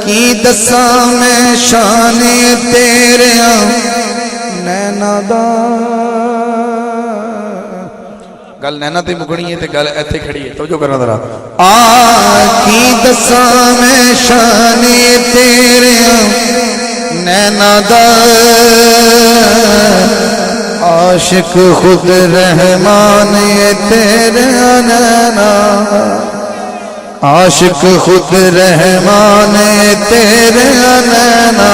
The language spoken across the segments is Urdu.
کی دساں میں شان تیرے نینا دا گل نینا تے مکڑی ہے تے گل ایتھے کھڑی ہے توجہ کرنا ذرا کی دساں میں شان تیرے نینا دا عاشق خود رحمان تیرے نینا عاشق خود رحمان تیرے نینا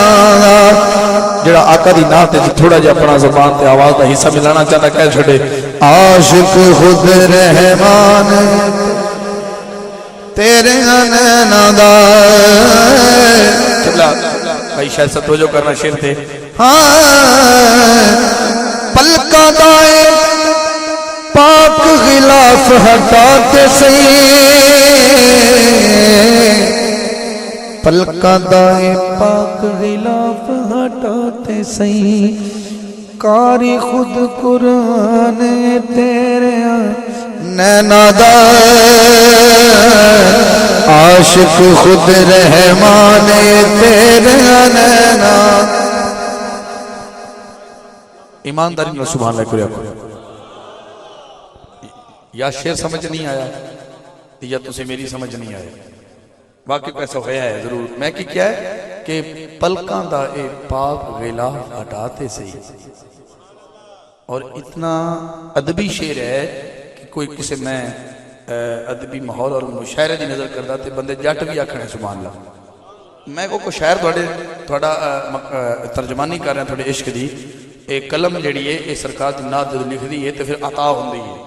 جڑا آقا دی نام تے تھوڑا جا اپنا زبان تے آواز دا حصہ ملانا چاہتا کہہ چھڑے عاشق خود رحمان تیرے نینا دا چبلا بھائی شاید سب توجہ کرنا شیر تھے پلکا دائے پاک غلاف ہٹاتے سی پلکا دائے پاک غلاف ہٹاتے سی کاری خود قرآن تیرے نینا دا عاشق خود رحمان تیرے نینا ایمانداری میں سبحان اللہ کریا کرو یا شیر سمجھ نہیں آیا یا تسے میری سمجھ نہیں آیا واقعی کو ایسا ہویا ہے ضرور میں کی کیا ہے کہ پلکاں دا اے پاک غلاف ہٹاتے سے اور اتنا ادبی شیر ہے کہ کوئی کسے میں ادبی ماحول اور مشاعرے دی نظر کردہ تے بندے جٹ بھی آکھنے سبحان اللہ میں کو شاعر تھوڑا ترجمانی کر رہے ہیں تھوڑے عشق دی ایک کلم جڑی ہے یہ سرکار دی نات جدو لکھ دی ہے تو پھر عطا ہوندی ہے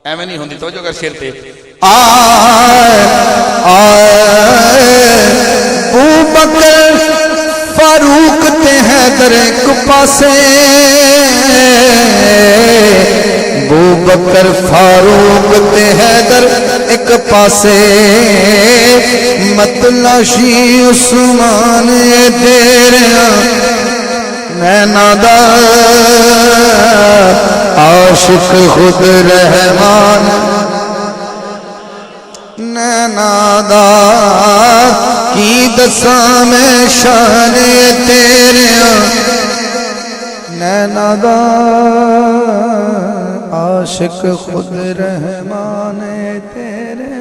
ایویں نہیں ہوندی توجہ کر شیر تے ابو بکر فاروق تے حیدر ایک پاسے ابو بکر فاروق تے حیدر ایک پاسے متلاشی عثمان تیرے نینا دا عاشق خود رحمان نینا دا کی دساں میں شان تیرے نینا دا عاشق خود رحمان تیرے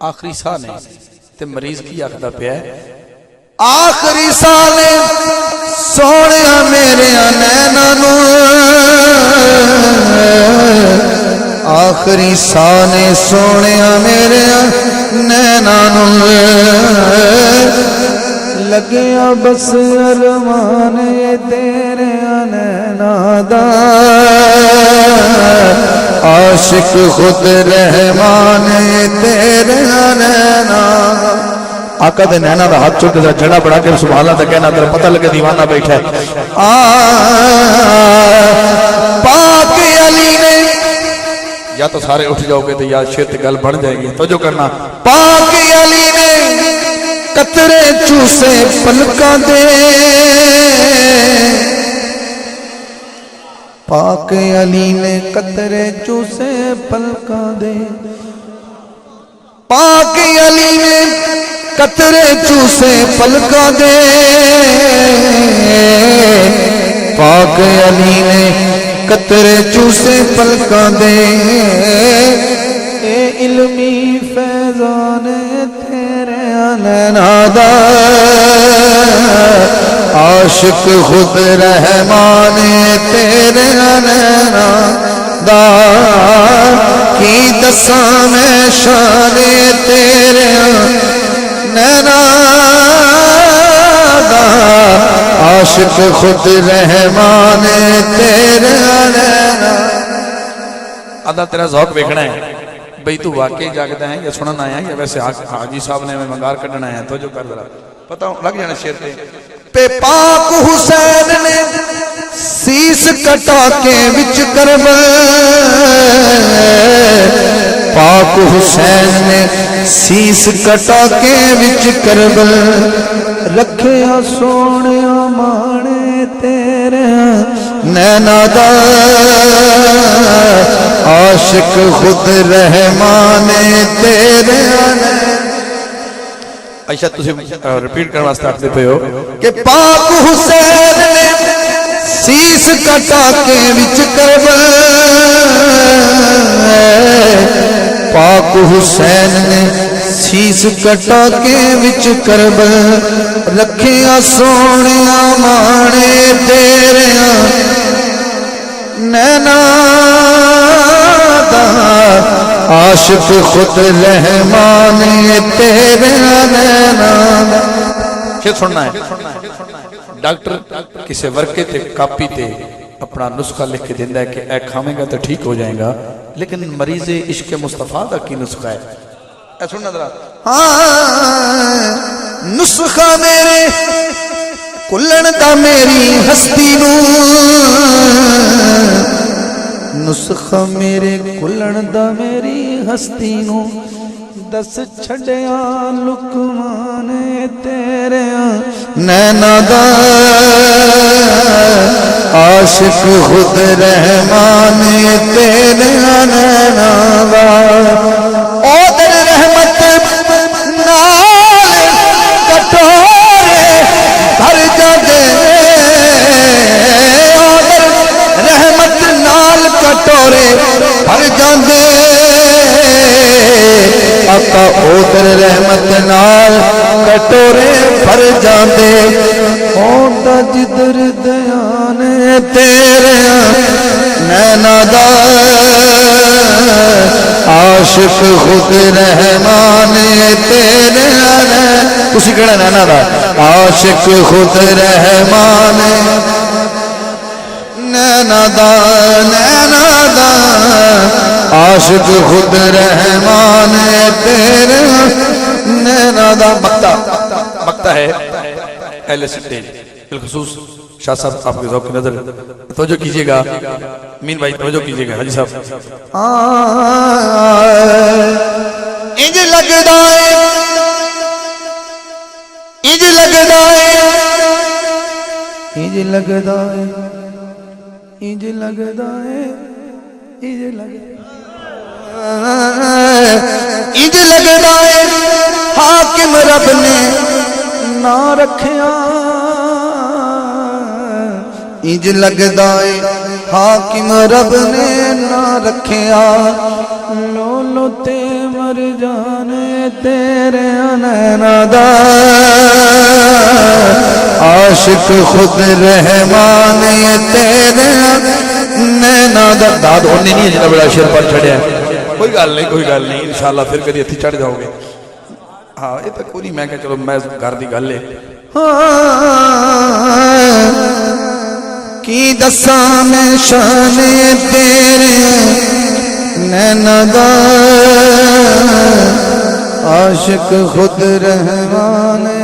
آخری سال ہے تے مریض کی آخدہ پہ ہے آخری سال سونے میرے نینا نو آخری سال سونے میرے نینا نو لگیا بس ارمان تیرے نینا دا عاشق خود رحمان تیرے نینا آقا دے نینا دا ہاتھ چھوٹے دا جھڑا بڑھا کے سبحان اللہ دا کہنا تیرا پتہ لگے دیوانہ بیٹھا ہے پاک علی نے یا تو سارے اٹھ جاؤ گے تو یا شیر تے گل بڑھ جائے گی تو جو کرنا پاک علی نے قطرے چوسے پلکاں دے پاک علی نے قطرے چوسے پلکاں دے پاک علی نے قطرے چوسے پلکاں دے پاک علی نے قطرے چوسے پلکاں دے اے علمی فیضان تیرے نینا دا عاشق خود رحمان تیرے نینا دا کی دساں میں شان تیرے نینا دا عاشق خود رحمان تیرے نینا آدھا تیرا ذوق بیکھنا ہے بھئی تو واقعی جاگتا ہے یا سنن آیا یا ویسے حاجی صاحب نے ہمیں منگار کرنا ہے تو جو کر دلا پتہ لگ جانا شیر تے پہ پاک حسین نے سیس کٹا کے وچ کربل پاک حسین نے سیس کٹا کے وچ کربل رکھیا سونے مانے تیرے نینا دا عاشق خود رحمان تیرے عائشہ تسی ریپیٹ کرنے واسطے آتے پہ ہو کہ پاک حسین نے سیس کٹا کے وچ کربلا پاک حسین نے سیس کٹا کے وچ کربلا رکھیا سونیا مانے تیرے نینا دا عاشق خود رحمان تیرے نینا دا پھر سننا ہے ڈاکٹر کسی ورکے تے کاپی تے اپنا نسخہ لکھ کے دیندہ ہے کہ اے کھامیں گا تو ٹھیک ہو جائیں گا لیکن مریض عشق مصطفیٰ دا کی نسخہ ہے اے سننا ذرا نسخہ میرے کلن دا میری ہستی نو نسخہ میرے کلن دا میری ہستی نو دس چھڑیا لکمان تیرے نینا دا عاشق خود رحمان تیرے نینا دا او در رحمت نال کٹورے بھر جاندے او در رحمت نال کٹورے بھر جاندے آقا اوتر رحمت نال کٹورے بھر جاندے اوندا جدر دیانے تیرے نینا دا عاشق خود رحمان تیرے تسی کہنا نینا دا عاشق خود رحمان نینا دا عاشق خود رحمان تیرے نینا دا مکتا ہے اہل سٹیج بالخصوص شاہ صاحب آپ کے ذوق کی نظر توجہ کیجئے گا مین بھائی توجہ کیجئے گا حاجی صاحب انج لگدا ہے انج لگدا ہے انج لگدا ہے انج لگدا ہے انج لگدا ہے حاکم رب نے نہ رکھیا انج لگدا ہے حاکم رب نے نہ رکھیا لو لو تے مر جانے تیرے نینا دا عاشق خود رحمان تیرے نینا دا داد ہونے نہیں ہے جنہا بڑا شیر پر چھڑے ہیں کوئی گال نہیں انشاءاللہ پھر کدی اتھی چڑھ جاؤ گے ہاں یہ تک کوئی نہیں میں کہ چلو میں گھر دی گل لے کی دساں میں شان تیرے نینا دا عاشق خود رحمان